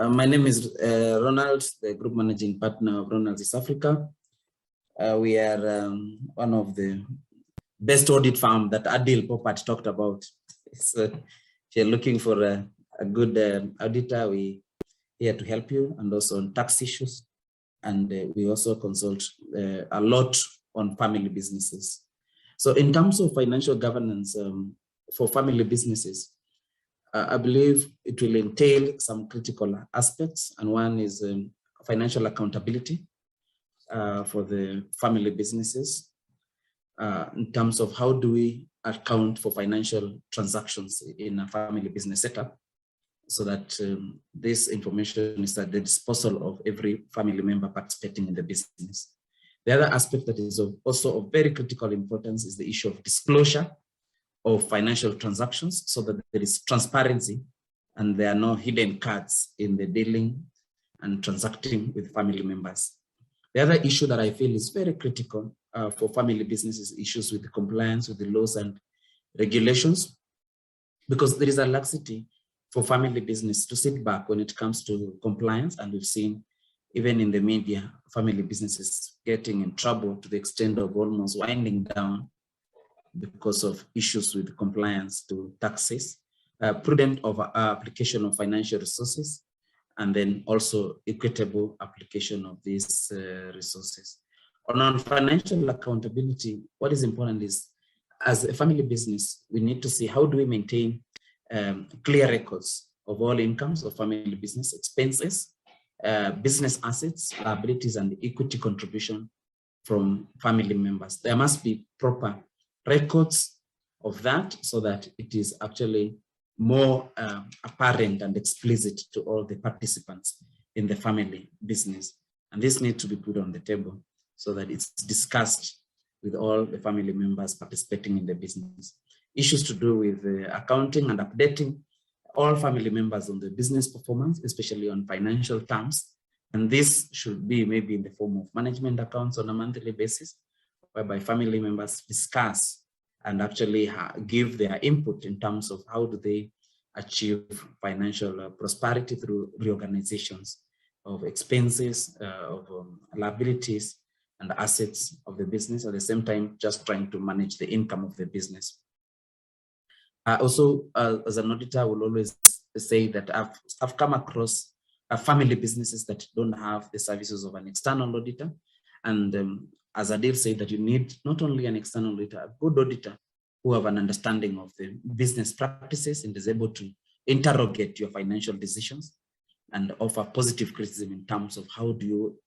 My name is Ronald, the Group Managing Partner of Ronald East Africa. We are one of the best audit firm that Adil Popat talked about. So if you're looking for a good auditor, we're here to help you, and also on tax issues. And we also consult a lot on family businesses. So in terms of financial governance for family businesses, I believe it will entail some critical aspects, and one is financial accountability for the family businesses in terms of how do we account for financial transactions in a family business setup, so that this information is at the disposal of every family member participating in the business. The other aspect that is also of very critical importance is the issue of disclosure of financial transactions, so that there is transparency and there are no hidden cards in the dealing and transacting with family members. The other issue that I feel is very critical for family businesses, issues with the compliance with the laws and regulations, because there is a laxity for family business to sit back when it comes to compliance. And we've seen even in the media, family businesses getting in trouble to the extent of almost winding down because of issues with compliance to taxes, prudent application of financial resources, and then also equitable application of these resources. On financial accountability, what is important is, as a family business, we need to see how do we maintain clear records of all incomes of family business, expenses, business assets, liabilities, and equity contribution from family members. There must be proper records of that, so that it is actually more apparent and explicit to all the participants in the family business. And this needs to be put on the table so that it's discussed with all the family members participating in the business. Issues to do with accounting and updating all family members on the business performance, especially on financial terms. And this should be maybe in the form of management accounts on a monthly basis, whereby family members discuss and actually give their input in terms of how do they achieve financial prosperity through reorganizations of expenses, of liabilities and assets of the business, at the same time just trying to manage the income of the business. Also, as an auditor, I will always say that I've come across family businesses that don't have the services of an external auditor. And as Adil said, that you need not only an external auditor, a good auditor who have an understanding of the business practices and is able to interrogate your financial decisions and offer positive criticism in terms of how do you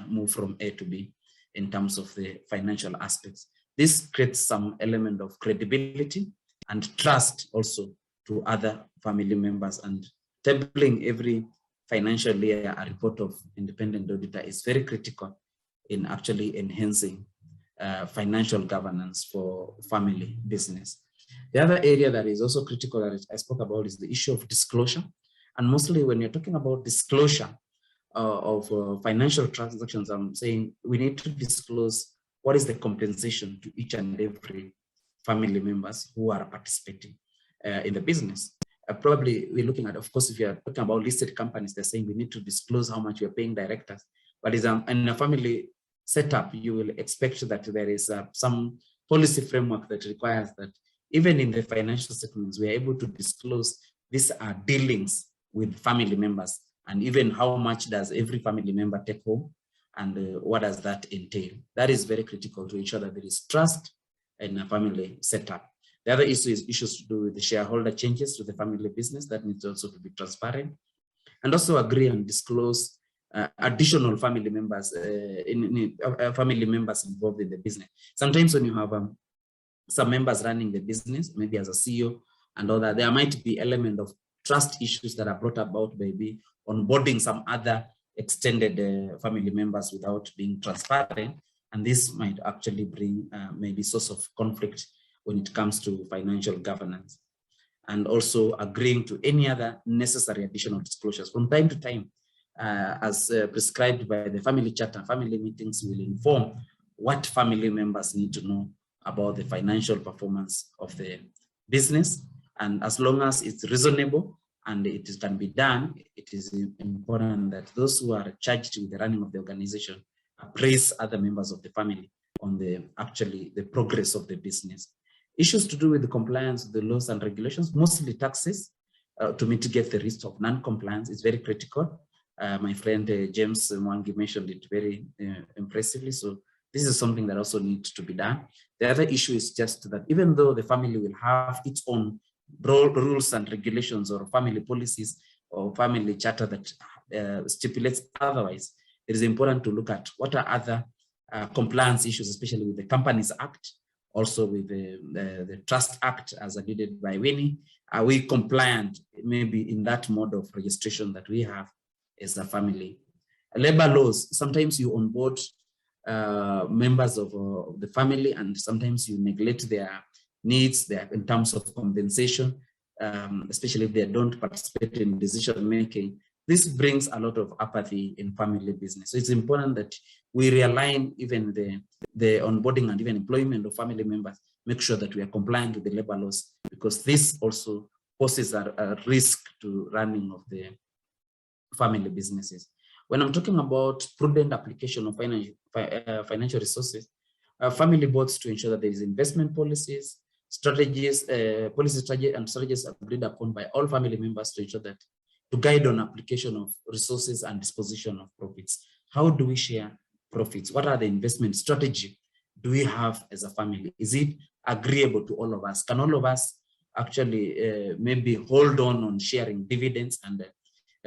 move from A to B in terms of the financial aspects. This creates some element of credibility and trust also to other family members, and tabling every financial year a report of independent auditor is very critical in actually enhancing financial governance for family business. The other area that is also critical that I spoke about is the issue of disclosure. And mostly when you're talking about disclosure of financial transactions, I'm saying we need to disclose what is the compensation to each and every family members who are participating in the business. Probably we're looking at, of course, if you're talking about listed companies, they're saying we need to disclose how much we're paying directors. But in a family setup, you will expect that there is some policy framework that requires that even in the financial statements, we are able to disclose these are dealings with family members, and even how much does every family member take home, and what does that entail. That is very critical to ensure that there is trust in a family setup. The other issue is issues to do with the shareholder changes to the family business. That needs also to be transparent, and also agree and disclose additional family members, family members involved in the business. Sometimes when you have some members running the business, maybe as a CEO and all that, there might be element of trust issues that are brought about maybe onboarding some other extended family members without being transparent. And this might actually bring maybe source of conflict when it comes to financial governance. And also agreeing to any other necessary additional disclosures. From time to time, as prescribed by the family charter, family meetings will inform what family members need to know about the financial performance of the business. And as long as it's reasonable and can be done, it is important that those who are charged with the running of the organization appraise other members of the family on the progress of the business. Issues to do with the compliance with the laws and regulations, mostly taxes, to mitigate the risk of non-compliance is very critical. My friend James Mwangi mentioned it very impressively. So this is something that also needs to be done. The other issue is just that even though the family will have its own rules and regulations or family policies or family charter that stipulates otherwise, it is important to look at what are other compliance issues, especially with the Companies Act, also with the Trust Act as alluded by Winnie. Are we compliant maybe in that mode of registration that we have as a family? Labor laws, sometimes you onboard members of the family and sometimes you neglect their needs in terms of compensation, especially if they don't participate in decision making. This brings a lot of apathy in family business. So it's important that we realign even the onboarding and even employment of family members, make sure that we are compliant with the labor laws, because this also poses a risk to running of the family businesses. When I'm talking about prudent application of financial resources, family boards to ensure that there is investment policies, strategies, policy strategy and strategies agreed upon by all family members to ensure that to guide on application of resources and disposition of profits. How do we share profits? What are the investment strategy do we have as a family? Is it agreeable to all of us? Can all of us actually maybe hold on sharing dividends and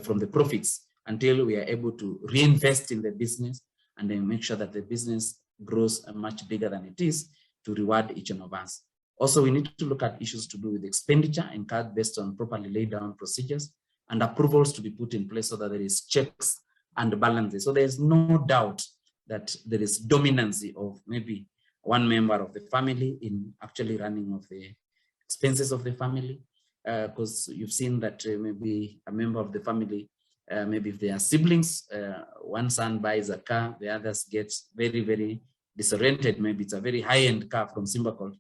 from the profits until we are able to reinvest in the business and then make sure that the business grows much bigger than it is to reward each one of us? Also, we need to look at issues to do with expenditure incurred based on properly laid down procedures and approvals to be put in place so that there is checks and balances. So there's no doubt that there is dominancy of maybe one member of the family in actually running of the expenses of the family, because you've seen that maybe a member of the family, maybe if they are siblings, one son buys a car, the others get very, very disoriented. Maybe it's a very high-end car from Simbacol.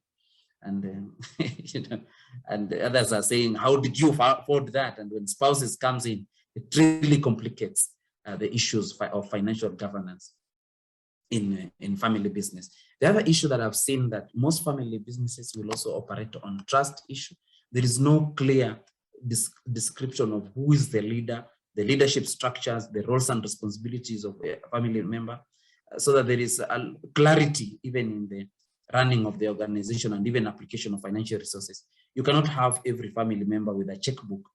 And you know, and the others are saying, how did you afford that? And when spouses comes in, it really complicates the issues of financial governance in family business. The other issue that I've seen that most family businesses will also operate on trust issue. There is no clear description of who is the leader, the leadership structures, the roles and responsibilities of a family member, so that there is a clarity even in the running of the organization and even application of financial resources. You cannot have every family member with a checkbook,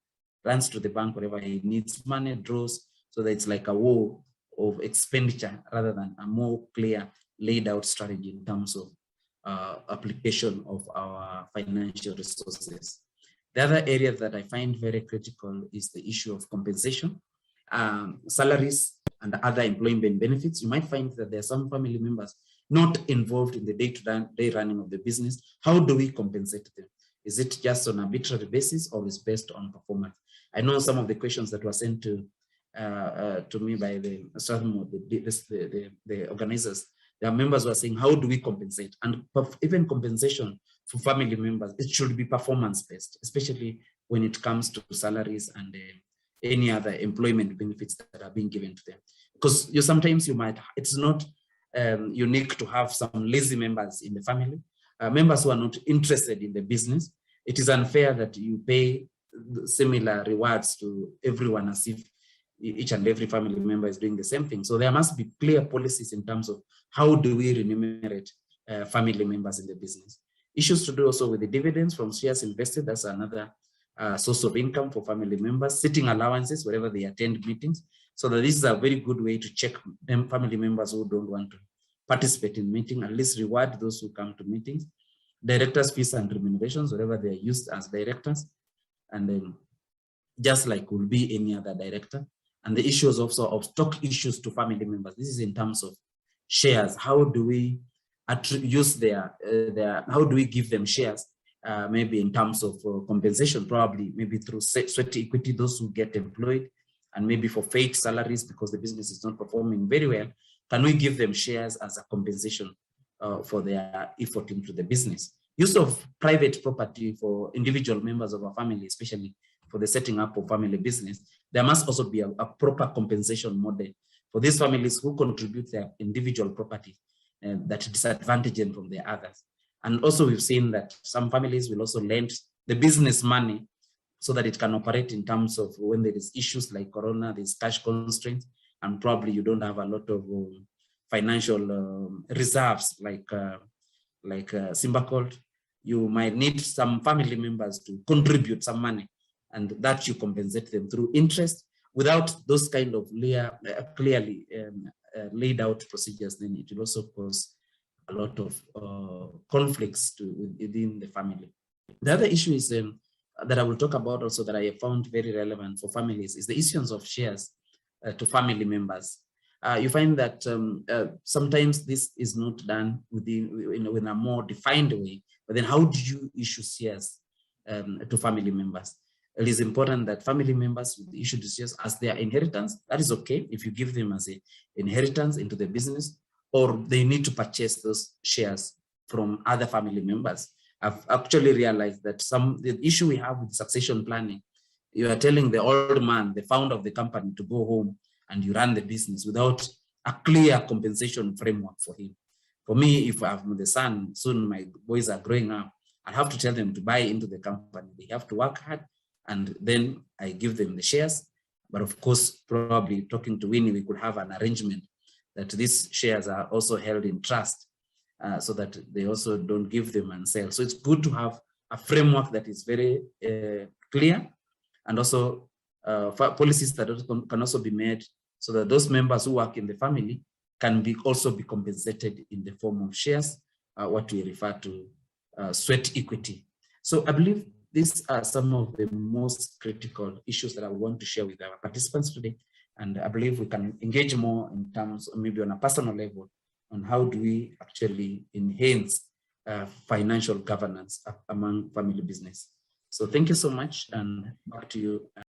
runs to the bank wherever he needs money, draws, so that it's like a war of expenditure rather than a more clear laid out strategy in terms of application of our financial resources. The other area that I find very critical is the issue of compensation, salaries and other employment benefits. You might find that there are some family members not involved in the day-to-day running of the business. How do we compensate them? Is it just on an arbitrary basis or is based on performance? I know some of the questions that were sent to me by the organizers. Their members were saying, how do we compensate? And even compensation for family members, it should be performance-based, especially when it comes to salaries and any other employment benefits that are being given to them. Because sometimes you might, it's not unique to have some lazy members in the family, members who are not interested in the business. It is unfair that you pay similar rewards to everyone as if each and every family member is doing the same thing. So there must be clear policies in terms of how do we remunerate family members in the business. Issues to do also with the dividends from shares invested, that's another source of income for family members, sitting allowances wherever they attend meetings. So that this is a very good way to check family members who don't want to participate in meeting, at least reward those who come to meetings. Directors' fees and remunerations, wherever they are used as directors, and then just like will be any other director. And the issues also of stock issues to family members. This is in terms of shares. How do we use how do we give them shares? Maybe in terms of compensation, probably maybe through sweat equity, those who get employed, and maybe for fake salaries because the business is not performing very well. Can we give them shares as a compensation for their effort into the business? Use of private property for individual members of our family, especially for the setting up of family business, there must also be a proper compensation model for these families who contribute their individual property that disadvantage them from the others. And also we've seen that some families will also lend the business money so that it can operate in terms of when there is issues like Corona, there's cash constraints, and probably you don't have a lot of financial reserves like Simba called. You might need some family members to contribute some money, and that you compensate them through interest without those kind of clearly laid out procedures. Then it will also cause a lot of conflicts within the family. The other issue is that I will talk about also that I have found very relevant for families is the issuance of shares to family members. You find that sometimes this is not done in a more defined way, but then how do you issue shares to family members? It is important that family members will issue the shares as their inheritance. That is okay if you give them as an inheritance into the business, or they need to purchase those shares from other family members. I've actually realized that the issue we have with succession planning, you are telling the old man, the founder of the company, to go home and you run the business without a clear compensation framework for him. For me, if I'm the son, soon my boys are growing up, I have to tell them to buy into the company. They have to work hard, and then I give them the shares. But of course, probably talking to Winnie, we could have an arrangement that these shares are also held in trust so that they also don't give them and sell. So it's good to have a framework that is very clear, and also policies that can also be made so that those members who work in the family can also be compensated in the form of shares, what we refer to sweat equity. So I believe these are some of the most critical issues that I want to share with our participants today. And I believe we can engage more in terms of maybe on a personal level on how do we actually enhance financial governance among family business. So thank you so much, and back to you.